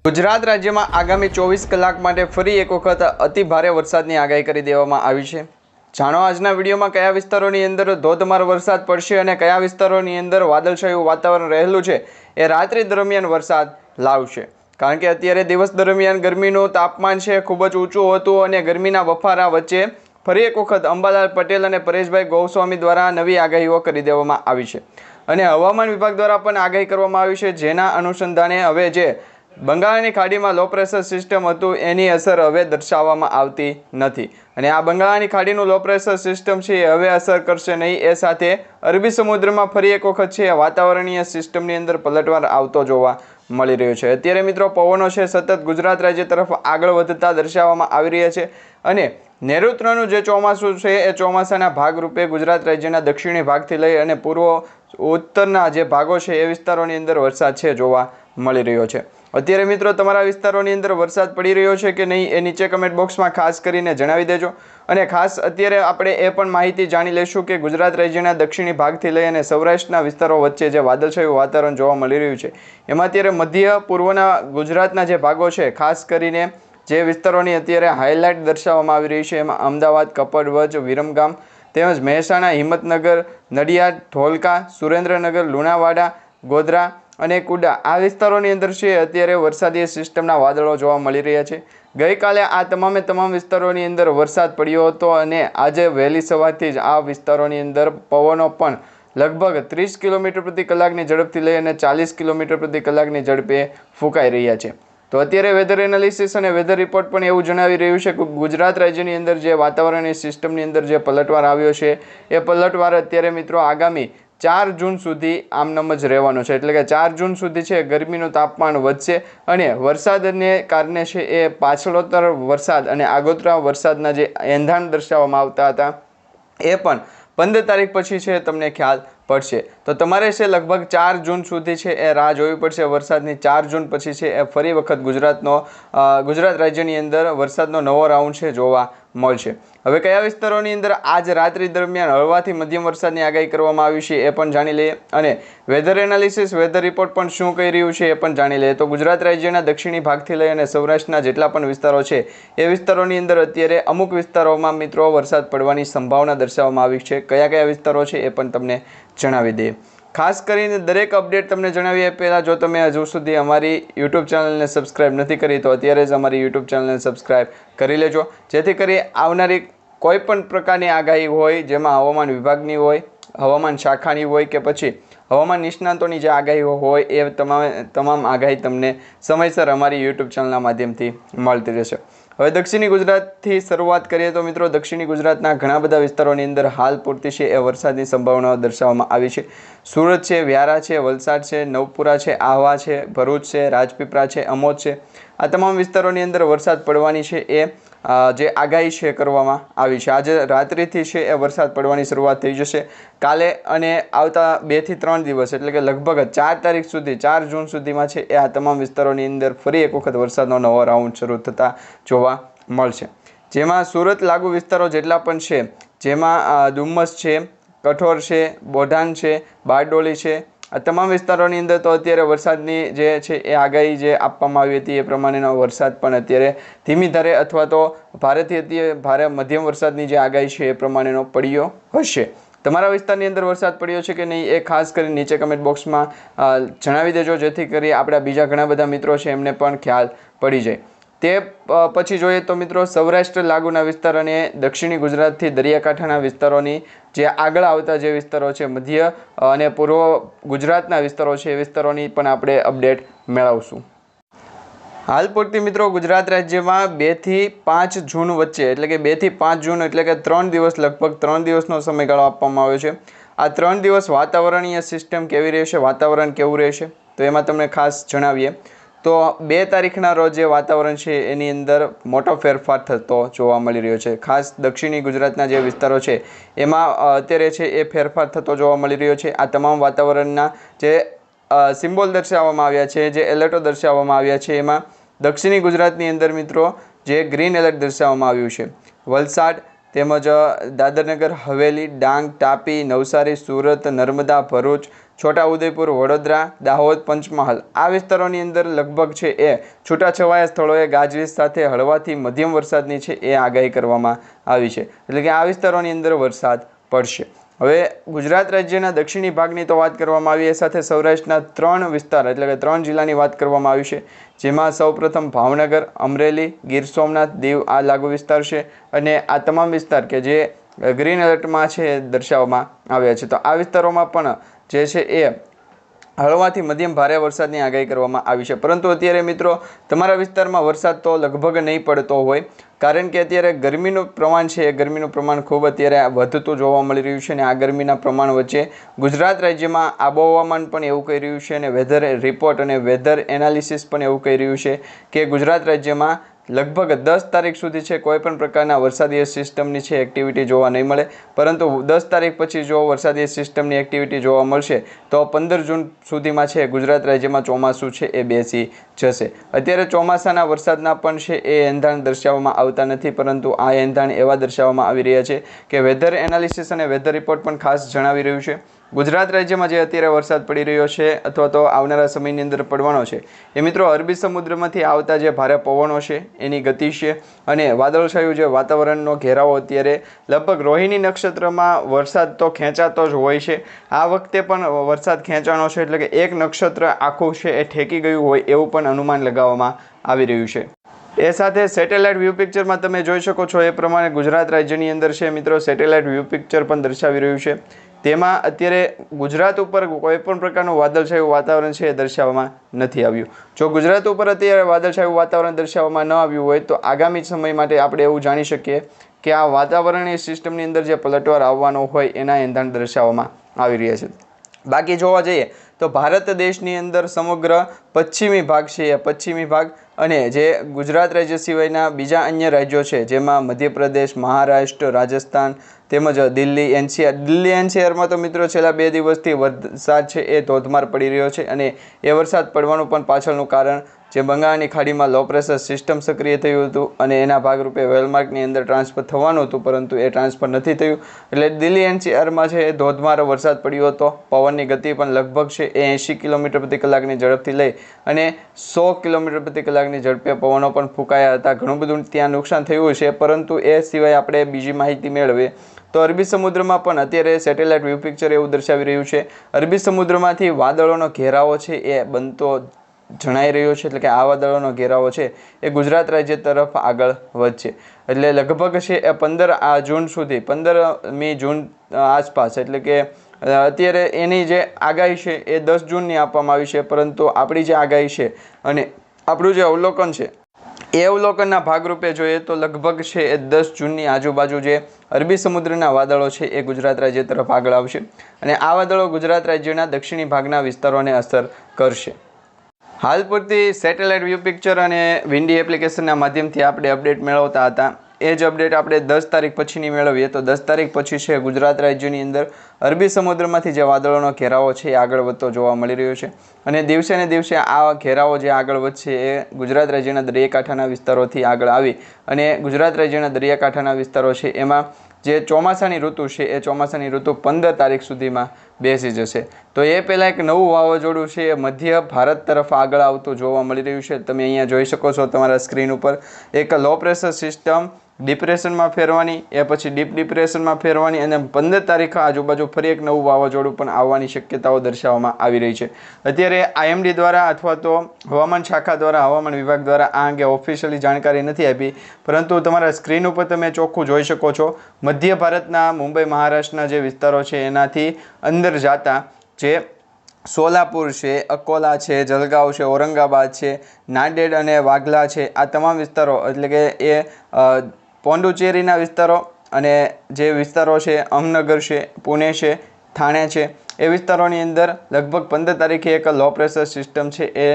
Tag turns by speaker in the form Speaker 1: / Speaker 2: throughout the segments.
Speaker 1: ગુજરાત રાજ્યમાં આગામી 24 કલાક માટે ફરી એક વખત અતિ ભારે વરસાદની આગાહી કરી દેવામાં આવી છે। જાણો આજના વિડીયોમાં કયા વિસ્તારોની અંદર ધોધમાર વરસાદ પડશે અને કયા વિસ્તારોની અંદર વાદળછાયું વાતાવરણ રહેલું છે એ રાત્રિ દરમિયાન વરસાદ લાવશે। કારણ કે અત્યારે દિવસ દરમિયાન ગરમીનું તાપમાન છે ખૂબ જ ઊંચું હતું અને ગરમીના બફારા વચ્ચે ફરી એક વખત અંબાલાલ પટેલ અને પરેશભાઈ ગોસ્વામી દ્વારા નવી આગાહીઓ કરી દેવામાં આવી છે અને હવામાન વિભાગ દ્વારા પણ આગાહી કરવામાં આવી છે, જેના અનુસંધાને હવે જે બંગાળની ખાડીમાં લો પ્રેશર સિસ્ટમ હતું એની અસર હવે દર્શાવવામાં આવતી નથી અને આ બંગાળની ખાડીનું લો પ્રેશર સિસ્ટમ છે એ હવે અસર કરશે નહીં। એ સાથે અરબી સમુદ્રમાં ફરી એક વખત છે વાતાવરણીય સિસ્ટમની અંદર પલટવાર આવતો જોવા મળી રહ્યો છે। અત્યારે મિત્રો પવનો છે સતત ગુજરાત રાજ્ય તરફ આગળ વધતા દર્શાવવામાં આવી રહ્યા છે અને નૈઋત્યનું જે ચોમાસું છે એ ચોમાસાના ભાગરૂપે ગુજરાત રાજ્યના દક્ષિણી ભાગથી લઈ અને પૂર્વ ઉત્તરના જે ભાગો છે એ વિસ્તારોની અંદર વરસાદ છે જોવા મળી રહ્યો છે। અત્યારે મિત્રો તમારા વિસ્તારોની અંદર વરસાદ પડી રહ્યો છે કે નહીં એ નીચે કમેન્ટ બોક્સમાં ખાસ કરીને જણાવી દેજો અને ખાસ અત્યારે આપણે એ પણ માહિતી જાણી લઈશું કે ગુજરાત રાજ્યના દક્ષિણી ભાગથી લઈ અને સૌરાષ્ટ્રના વિસ્તારો વચ્ચે જે વાદળછાયું વાતાવરણ જોવા મળી રહ્યું છે એમાં અત્યારે મધ્ય પૂર્વના ગુજરાતના જે ભાગો છે ખાસ કરીને જે વિસ્તારોની અત્યારે હાઇલાઇટ દર્શાવવામાં આવી રહી છે એમાં અમદાવાદ, કપડવંજ, વિરમગામ તેમજ મહેસાણા, હિંમતનગર, નડિયાદ, ધોળકા, સુરેન્દ્રનગર, લુણાવાડા, ગોધરા અને કુડા આ વિસ્તારોની અંદર છે અત્યારે વરસાદી સિસ્ટમના વાદળો જોવા મળી રહ્યા છે। ગઈકાલે આ તમામ વિસ્તારોની અંદર વરસાદ પડ્યો હતો અને આજે વહેલી સવારથી જ આ વિસ્તારોની અંદર પવનો પણ લગભગ 30 કિલોમીટર પ્રતિ કલાકની ઝડપથી લઈ અને 40 કિલોમીટર પ્રતિ કલાકની ઝડપે ફૂંકાઈ રહ્યા છે। તો અત્યારે વેધર એનાલિસિસ અને વેધર રિપોર્ટ પણ એવું જણાવી રહ્યું છે કે ગુજરાત રાજ્યની અંદર જે વાતાવરણીય સિસ્ટમની અંદર જે પલટવાર આવ્યો છે એ પલટવાર અત્યારે મિત્રો આગામી 4 જૂન સુધી આમનામ જ રહેવાનો છે। એટલે કે 4 જૂન સુધી છે ગરમીનું તાપમાન વધશે અને વરસાદને કારણે છે એ પાછળોતર વરસાદ અને આગોતરા વરસાદના જે એંધાણ દર્શાવવામાં આવતા હતા એ પણ 15 તારીખ પછી છે તમને ખ્યાલ પડશે। તો તમારે છે લગભગ 4 જૂન સુધી છે એ રાહ જોવી પડશે વરસાદની। 4 જૂન પછી છે એ ફરી વખત ગુજરાત રાજ્યની અંદર વરસાદનો નવો રાઉન્ડ છે જોવા મળશે। હવે કયા વિસ્તારોની અંદર આજ રાત્રિ દરમિયાન હળવાથી મધ્યમ વરસાદની આગાહી કરવામાં આવી છે એ પણ જાણી લઈએ અને વેધર એનાલિસિસ વેધર રિપોર્ટ પણ શું કહી રહ્યું છે એ પણ જાણી લઈએ। તો ગુજરાત રાજ્યના દક્ષિણી ભાગથી લઈ અને સૌરાષ્ટ્રના જેટલા પણ વિસ્તારો છે એ વિસ્તારોની અંદર અત્યારે અમુક વિસ્તારોમાં મિત્રો વરસાદ પડવાની સંભાવના દર્શાવવામાં આવી છે। કયા વિસ્તારો છે એ પણ તમને જણાવી દઈએ। ખાસ કરીને દરેક અપડેટ તમને જણાવીએ પહેલાં જો તમે હજુ સુધી અમારી યુટ્યુબ ચેનલને સબસ્ક્રાઇબ નથી કરી તો અત્યારે જ અમારી યુટ્યુબ ચેનલને સબસ્ક્રાઇબ કરી લેજો, જેથી કરી આવનારી કોઈ પણ પ્રકારની આગાહી હોય જેમાં હવામાન વિભાગની હોય, હવામાન શાખાની હોય કે પછી હવામાન નિષ્ણાતોની જે આગાહીઓ હોય એ તમામ આગાહી તમને સમયસર અમારી યુટ્યુબ ચેનલના માધ્યમથી મળતી રહેશે। હવે દક્ષિણી ગુજરાતથી શરૂઆત કરીએ તો મિત્રો દક્ષિણી ગુજરાતના ઘણા બધા વિસ્તારોની અંદર હાલ પૂરતી છે એ વરસાદની સંભાવનાઓ દર્શાવવામાં આવી છે। સુરત છે, વ્યારા છે, વલસાડ છે, નવપુરા છે, આહવા છે, ભરૂચ છે, રાજપીપળા છે, અમોદ છે, આ તમામ વિસ્તારોની અંદર વરસાદ પડવાની છે એ જે આગાહી છે કરવામાં આવી છે। આજે રાત્રિથી છે એ વરસાદ પડવાની શરૂઆત થઈ જશે। કાલે અને આવતા 2 થી 3 દિવસ એટલે કે લગભગ 4 તારીખ સુધી 4 જૂન સુધીમાં છે એ આ તમામ વિસ્તારોની અંદર ફરી એક વખત વરસાદનો નવો રાઉન્ડ શરૂ થતા જોવા મળશે। જેમાં સુરત લાગુ વિસ્તારો જેટલા પણ છે જેમાં ડુમ્મસ છે, કઠોર છે, બોઢાન છે, બારડોલી છે, આ તમામ વિસ્તારોની અંદર તો અત્યારે વરસાદની જે છે એ આગાહી જે આપવામાં આવી હતી એ પ્રમાણેનો વરસાદ પણ અત્યારે ધીમી ધારે અથવા તો ભારેથી ભારે મધ્યમ વરસાદની જે આગાહી છે એ પ્રમાણેનો પડ્યો હશે। તમારા વિસ્તારની અંદર વરસાદ પડ્યો છે કે નહીં એ ખાસ કરીને નીચે કમેન્ટ બોક્સમાં જણાવી દેજો, જેથી કરી આપણા બીજા ઘણા બધા મિત્રો છે એમને પણ ખ્યાલ પડી જાય। તે પછી જોઈએ તો મિત્રો સૌરાષ્ટ્ર લાગુના વિસ્તાર અને દક્ષિણી ગુજરાતથી દરિયાકાંઠાના વિસ્તારોની જે આગળ આવતા જે વિસ્તારો છે મધ્ય અને પૂર્વ ગુજરાતના વિસ્તારો છે એ વિસ્તારોની પણ આપણે અપડેટ મેળવશું। હાલ પૂરતી મિત્રો ગુજરાત રાજ્યમાં 2 થી 5 જૂન વચ્ચે એટલે કે 2 થી 5 જૂન એટલે કે 3 દિવસ લગભગ 3 દિવસનો સમયગાળો આપવામાં આવ્યો છે। આ 3 દિવસ વાતાવરણીય સિસ્ટમ કેવી રહેશે, વાતાવરણ કેવું રહેશે તો એમાં તમને ખાસ જણાવીએ તો 2 તારીખના રોજ જે વાતાવરણ છે એની અંદર મોટો ફેરફાર થતો જોવા મળી રહ્યો છે। ખાસ દક્ષિણી ગુજરાતના જે વિસ્તારો છે એમાં અત્યારે છે એ ફેરફાર થતો જોવા મળી રહ્યો છે। આ તમામ વાતાવરણના જે સિમ્બોલ દર્શાવવામાં આવ્યા છે, જે એલર્ટો દર્શાવવામાં આવ્યા છે એમાં દક્ષિણી ગુજરાતની અંદર મિત્રો જે ગ્રીન એલર્ટ દર્શાવવામાં આવ્યું છે વલસાડ તેમજ દાદરનગર હવેલી, ડાંગ, તાપી, નવસારી, સુરત, નર્મદા, ભરૂચ, છોટાઉદેપુર, વડોદરા, દાહોદ, પંચમહાલ આ વિસ્તારોની અંદર લગભગ છે એ છૂટાછવાયા સ્થળોએ ગાજવીજ સાથે હળવાથી મધ્યમ વરસાદની છે એ આગાહી કરવામાં આવી છે. એટલે કે આ વિસ્તારોની અંદર વરસાદ પડશે. હવે ગુજરાત રાજ્યના દક્ષિણી ભાગની તો વાત કરવામાં આવી, એ સાથે સૌરાષ્ટ્રના 3 વિસ્તાર એટલે કે 3 જિલ્લાની વાત કરવામાં આવી છે, જેમાં સૌપ્રથમ ભાવનગર, અમરેલી, ગીર સોમનાથ, દીવ આ લાગુ વિસ્તાર છે. અને આ તમામ વિસ્તાર કે જે ગ્રીન એલર્ટમાં છે એ દર્શાવવામાં આવ્યા છે. તો આ વિસ્તારોમાં પણ જે છે એ હળવાથી મધ્યમ ભારે વરસાદની આગાહી કરવામાં આવી છે. પરંતુ અત્યારે મિત્રો તમારા વિસ્તારમાં વરસાદ તો લગભગ નહીં પડતો હોય, કારણ કે અત્યારે ગરમીનું પ્રમાણ છે એ ગરમીનું પ્રમાણ ખૂબ અત્યારે વધતું જોવા મળી રહ્યું છે. અને આ ગરમીના પ્રમાણ વચ્ચે ગુજરાત રાજ્યમાં આબોહવામાન પણ એવું કહી રહ્યું છે અને વેધર રિપોર્ટ અને વેધર એનાલિસિસ પણ એવું કહી રહ્યું છે કે ગુજરાત રાજ્યમાં લગભગ 10 તારીખ સુધી છે કોઈપણ પ્રકારના વરસાદીય સિસ્ટમની છે એક્ટિવિટી જોવા નહીં મળે. પરંતુ 10 તારીખ પછી જો વરસાદીય સિસ્ટમની એક્ટિવિટી જોવા મળશે તો 15 જૂન સુધીમાં છે ગુજરાત રાજ્યમાં ચોમાસું છે એ બેસી જશે. અત્યારે ચોમાસાના વરસાદના પણ છે એ એંધાણ દર્શાવવામાં આવતા નથી, પરંતુ આ એંધાણ એવા દર્શાવવામાં આવી રહ્યા છે કે વેધર એનાલિસિસ અને વેધર રિપોર્ટ પણ ખાસ જણાવી રહ્યું છે ગુજરાત રાજ્યમાં જે અત્યારે વરસાદ પડી રહ્યો છે અથવા તો આવનારા સમયની અંદર પડવાનો છે એ મિત્રો અરબી સમુદ્રમાંથી આવતા જે ભારે પવનો છે એની ગતિ છે અને વાદળછાયું જે વાતાવરણનો ઘેરાવો અત્યારે લગભગ રોહિણી નક્ષત્રમાં વરસાદ તો ખેંચાતો જ હોય છે. આ વખતે પણ વરસાદ ખેંચાણો છે, એટલે કે એક નક્ષત્ર આખું છે એ ઠેકી ગયું હોય એવું પણ અનુમાન લગાવવામાં આવી રહ્યું છે. એ સાથે સેટેલાઇટ વ્યૂ પિક્ચરમાં તમે જોઈ શકો છો એ પ્રમાણે ગુજરાત રાજ્યની અંદર છે મિત્રો સેટેલાઇટ વ્યૂ પિક્ચર પણ દર્શાવી રહ્યું છે. તેમાં અત્યારે ગુજરાત ઉપર કોઈ પણ પ્રકારનું વાદળછાયું વાતાવરણ છે એ દર્શાવવામાં નથી આવ્યું. જો ગુજરાત ઉપર અત્યારે વાદળછાયું વાતાવરણ દર્શાવવામાં ન આવ્યું હોય તો આગામી સમય માટે આપણે એવું જાણી શકીએ કે આ વાતાવરણીય સિસ્ટમની અંદર જે પલટવાર આવવાનો હોય એના એંધાણ દર્શાવવામાં આવી રહ્યા છે. બાકી જોવા જઈએ તો ભારત દેશની અંદર સમગ્ર પશ્ચિમી ભાગ છે એ પશ્ચિમી ભાગ અને જે ગુજરાત રાજ્ય સિવાયના બીજા અન્ય રાજ્યો છે જેમાં મધ્યપ્રદેશ, મહારાષ્ટ્ર, રાજસ્થાન તેમજ દિલ્હી એનસીઆરમાં તો મિત્રો છેલ્લા 2 દિવસથી વરસાદ છે એ ધોધમાર પડી રહ્યો છે. અને એ વરસાદ પડવાનું પણ પાછળનું કારણ જે બંગાળની ખાડીમાં લો પ્રેશર સિસ્ટમ સક્રિય થયું હતું અને એના ભાગરૂપે વેલમાર્કની અંદર ટ્રાન્સફર થવાનું હતું, પરંતુ એ ટ્રાન્સફર નથી થયું. એટલે દિલ્હી એનસીઆરમાં છે એ ધોધમાર વરસાદ પડ્યો હતો. પવનની ગતિ પણ લગભગ છે એ 80 કિલોમીટર પ્રતિ કલાકની ઝડપથી લઈ અને 100 કિલોમીટર પ્રતિ કલાકની ઝડપે પવનો પણ ફૂંકાયા હતા. ઘણું બધું ત્યાં નુકસાન થયું છે, પરંતુ એ સિવાય આપણે બીજી માહિતી મેળવીએ તો અરબી સમુદ્રમાં પણ અત્યારે સેટેલાઇટ વ્યૂ પિક્ચર એવું દર્શાવી રહ્યું છે અરબી સમુદ્રમાંથી વાદળોનો ઘેરાવો છે એ બનતો જણાઈ રહ્યો છે. એટલે કે આ વાદળોનો ઘેરાવો છે એ ગુજરાત રાજ્ય તરફ આગળ વધશે. એટલે લગભગ છે એ 15 જૂન સુધી 15મી જૂન આસપાસ, એટલે કે અત્યારે એની જે આગાહી છે એ 10 જૂનની આપવામાં આવી છે, પરંતુ આપણી જે આગાહી છે અને આપણું જે અવલોકન છે એ અવલોકનના ભાગરૂપે જોઈએ તો લગભગ છે એ 10 જૂનની આજુબાજુ જે અરબી સમુદ્રના વાદળો છે એ ગુજરાત રાજ્ય તરફ આગળ આવશે અને આ વાદળો ગુજરાત રાજ્યના દક્ષિણી ભાગના વિસ્તારોને અસર કરશે. હાલ પૂરતી સેટેલાઇટ વ્યૂ પિક્ચર અને વિન્ડી એપ્લિકેશનના માધ્યમથી આપણે અપડેટ મેળવતા હતા. એ જ અપડેટ આપણે 10 તારીખ પછીની મેળવીએ તો 10 તારીખ પછી છે ગુજરાત રાજ્યની અંદર અરબી સમુદ્રમાંથી જે વાદળોનો ઘેરાવો છે એ આગળ વધતો જોવા મળી રહ્યો છે અને દિવસે ને દિવસે આ ઘેરાવો જે આગળ વધશે એ ગુજરાત રાજ્યના દરિયાકાંઠાના વિસ્તારોથી આગળ આવી અને ગુજરાત રાજ્યના દરિયાકાંઠાના વિસ્તારો છે એમાં જે ચોમાસાની ઋતુ છે એ ચોમાસાની ઋતુ 15 તારીખ સુધીમાં બેસી જશે. તો એ પહેલાં એક નવું વાવાઝોડું છે એ મધ્ય ભારત તરફ આગળ આવતું જોવા મળી રહ્યું છે. તમે અહીંયા જોઈ શકો છો તમારા સ્ક્રીન ઉપર એક લો પ્રેશર સિસ્ટમ ડિપ્રેશનમાં ફેરવાની, એ પછી ડીપ ડિપ્રેશનમાં ફેરવાની અને 15 તારીખ આજુબાજુ ફરી એક નવું વાવાઝોડું પણ આવવાની શક્યતાઓ દર્શાવવામાં આવી રહી છે. અત્યારે આઈએમડી દ્વારા અથવા તો હવામાન શાખા દ્વારા હવામાન વિભાગ દ્વારા આ અંગે ઓફિશિયલી જાણકારી નથી આપી, પરંતુ તમારા સ્ક્રીન ઉપર તમે ચોખ્ખું જોઈ શકો છો મધ્ય ભારતના મુંબઈ મહારાષ્ટ્રના જે વિસ્તારો છે એનાથી અંદર જતા જે સોલાપુર છે, અકોલા છે, જલગાંવ છે, ઔરંગાબાદ છે, નાંદેડ અને વાઘલા છે, આ તમામ વિસ્તારો એટલે કે એ પોંડુચેરીના વિસ્તારો અને જે વિસ્તારો છે અહમનગર છે, પુણે છે, થાણે છે, એ વિસ્તારોની અંદર લગભગ 15 તારીખે એક લો પ્રેશર સિસ્ટમ છે એ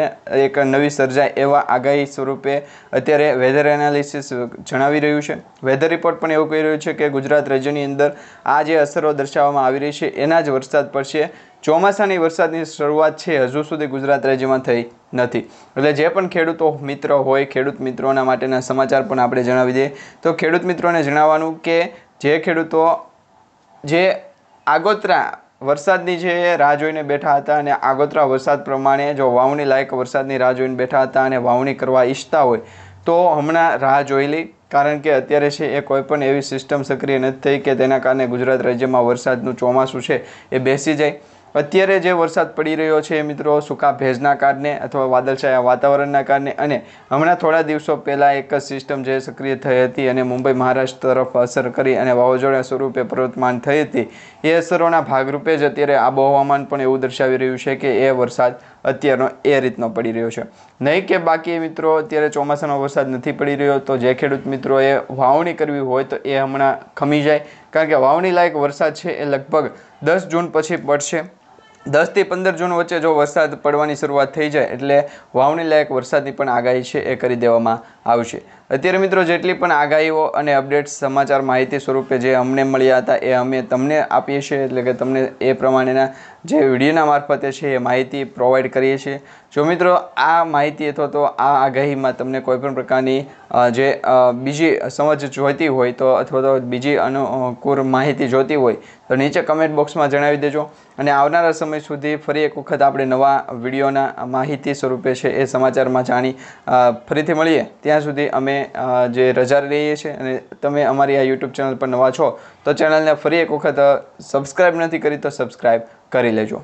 Speaker 1: એક નવી સર્જાય એવા આગાહી સ્વરૂપે અત્યારે વેધર એનાલિસિસ જણાવી રહ્યું છે. વેધર રિપોર્ટ પણ એવું કહી રહ્યું છે કે ગુજરાત રાજ્યની અંદર આ જે અસરો દર્શાવવામાં આવી રહી છે એના જ વરસાદ પડશે. ચોમાસાની વરસાદની શરૂઆત છે હજુ સુધી ગુજરાત રાજ્યમાં થઈ નથી. એટલે જે પણ ખેડૂતો મિત્રો હોય ખેડૂત મિત્રોના માટેના સમાચાર પણ આપણે જણાવી દઈએ તો ખેડૂત મિત્રોને જણાવવાનું કે જે ખેડૂતો જે આગોતરા વરસાદની જે રાહ જોઈને બેઠા હતા અને આગોતરા વરસાદ પ્રમાણે જો વાવણી લાયક વરસાદની રાહ જોઈને બેઠા હતા અને વાવણી કરવા ઈચ્છતા હોય તો હમણાં રાહ જોઈ લી, કારણ કે અત્યારે છે એ કોઈ પણ એવી સિસ્ટમ સક્રિય નથી થઈ કે તેના કારણે ગુજરાત રાજ્યમાં વરસાદનું ચોમાસું છે એ બેસી જાય. અત્યારે જે વરસાદ પડી રહ્યો છે મિત્રો સૂકા ભેજના કારણે અથવા વાદળછાયા વાતાવરણના કારણે, અને હમણાં થોડા દિવસો પહેલાં એક સિસ્ટમ જે સક્રિય થઈ હતી અને મુંબઈ મહારાષ્ટ્ર તરફ અસર કરી અને વાવાઝોડા સ્વરૂપે પ્રવર્તમાન થઈ હતી, એ અસરોના ભાગરૂપે જ અત્યારે આબોહવામાન પણ એવું દર્શાવી રહ્યું છે કે એ વરસાદ અત્યારનો એ રીતનો પડી રહ્યો છે. નહીં કે બાકી મિત્રો અત્યારે ચોમાસાનો વરસાદ નથી પડી રહ્યો તો જે ખેડૂત મિત્રોએ વાવણી કરવી હોય તો એ હમણાં ખમી જાય, કારણ કે વાવણી લાયક વરસાદ છે એ લગભગ 10 જૂન પછી પડશે. 10 થી 15 જૂન વચ્ચે જો વરસાદ પડવાની શરૂઆત થઈ જાય એટલે વાવણી લાયક વરસાદની પણ આગાહી છે એ કરી દેવામાં આવશે. અત્યારે મિત્રો જેટલી પણ આગાહીઓ અને અપડેટ્સ સમાચાર માહિતી સ્વરૂપે જે અમને મળ્યા હતા એ અમે તમને આપીએ છીએ, એટલે કે તમને એ પ્રમાણેના જે વિડીયોના મારફતે છે એ માહિતી પ્રોવાઈડ કરીએ છીએ. જો મિત્રો આ માહિતી અથવા તો આ આગાહીમાં તમને કોઈપણ પ્રકારની જે બીજી સમજ જોઈતી હોય તો અથવા તો બીજી અનુકૂળ માહિતી જોઈતી હોય તો નીચે કમેન્ટ બોક્સમાં જણાવી દેજો, અને આવનારા સમય સુધી ફરી એક વખત આપણે નવા વિડીયોના માહિતી સ્વરૂપે છે એ સમાચારમાં જાણી ફરીથી મળીએ. ત્યાં સુધી અમે જે રજા લઈએ છીએ, અને તમે અમારી આ યુટ્યુબ ચેનલ પર નવા છો તો ચેનલને ફરી એક વખત સબસ્ક્રાઈબ નથી કરી તો સબસ્ક્રાઈબ કરી લેજો.